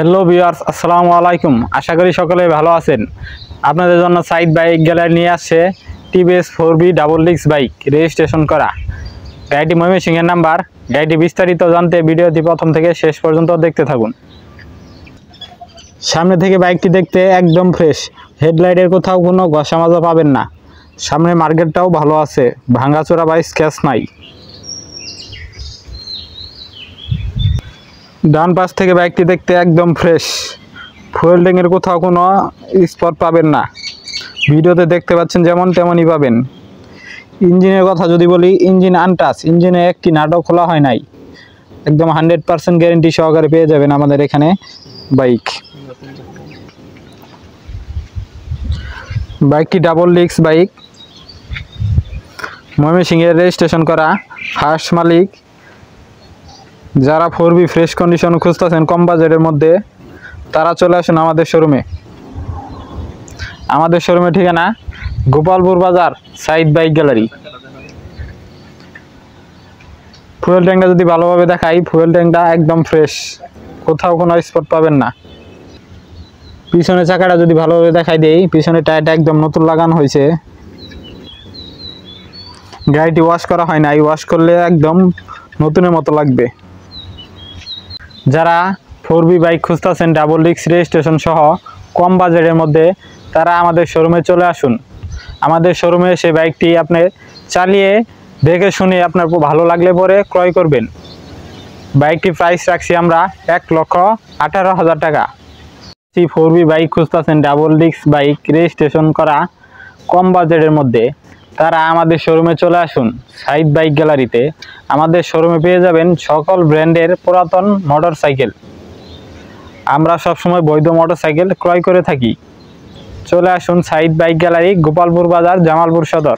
Hello viewers, আসসালামু আলাইকুম। আশা করি সকলে ভালো আছেন। আপনাদের জন্য সাইড বাইক গ্যালারি নিয়ে আসছে TVS 4B double disc bike, registration করা। গাড়িটি ময়মনসিংহের নাম্বার। গাড়িটি বিস্তারিত জানতে ভিডিওটি প্রথম থেকে শেষ পর্যন্ত দেখতে থাকুন। সামনে থেকে বাইকটি দেখতে একদম ফ্রেশ, হেডলাইটের কোথাও কোনো ঘষা মাজা পাবেন না। সামনে মার্কেটটাও ভালো আছে, ভাঙাচোরা বা স্ক্র্যাচ নাই। ডান পাশ থেকে বাইকটি দেখতে একদম ফ্রেশ, ফুয়েল ট্যাঙ্কের কোথাও কোনো স্পট পাবেন না। ভিডিওতে দেখতে পাচ্ছেন যেমন তেমনই পাবেন। ইঞ্জিনের কথা যদি বলি, ইঞ্জিন আনটাচ, ইঞ্জিনে একটি নাটও খোলা হয় নাই। একদম 100% গ্যারেন্টি সহকারে পেয়ে যাবেন আমাদের এখানে বাইকটি ডাবল ডিস্ক বাইক, ময়মনসিংহের রেজিস্ট্রেশন করা, ফার্স্ট মালিক। যারা 4B ফ্রেশ কন্ডিশন খুঁজতেছেন কম বাজেটের মধ্যে, তারা চলে আসুন আমাদের শোরুমে। আমাদের শোরুমের ঠিকানা গোপালপুর বাজার, সাইড বাইক গ্যালারি। ফুয়েল ট্যাঙ্কটা যদি ভালোভাবে দেখাই, ফুয়েল ট্যাঙ্কটা একদম ফ্রেশ, কোথাও কোনো স্পট পাবেন না। পিছনের চাকাটা যদি ভালোভাবে দেখাই দেই, পিছনের টায়ারটা একদম নতুন লাগানো হয়েছে। গাড়িটি ওয়াশ করা হয় নাই, ওয়াশ করলে একদম নতুনের মতো লাগবে। যারা 4B বাইক খুঁজতেছেন ডাবল ডিস্ক রেজিস্ট্রেশন সহ কম বাজেটের মধ্যে, তারা আমাদের শোরুমে চলে আসুন। আমাদের শোরুমে সেই বাইকটি আপনি চালিয়ে দেখে শুনে আপনার ভালো লাগলে পরে ক্রয় করবেন। বাইকটি প্রাইস রাখছি আমরা 1,18,000 টাকা। 4B বাইক খুঁজতেছেন ডাবল ডিস্ক বাইক রেজিস্ট্রেশন করা কম বাজেটের মধ্যে, তারা আমাদের শোরুমে চলে আসুন সাইড বাইক গ্যালারিতে। আমাদের শোরুমে পেয়ে যাবেন সকল ব্র্যান্ডের পুরাতন মোটরসাইকেল। আমরা সবসময় বৈধ মোটরসাইকেল ক্রয় করে থাকি। চলে আসুন সাইড বাইক গ্যালারি, গোপালপুর বাজার, জামালপুর সদর।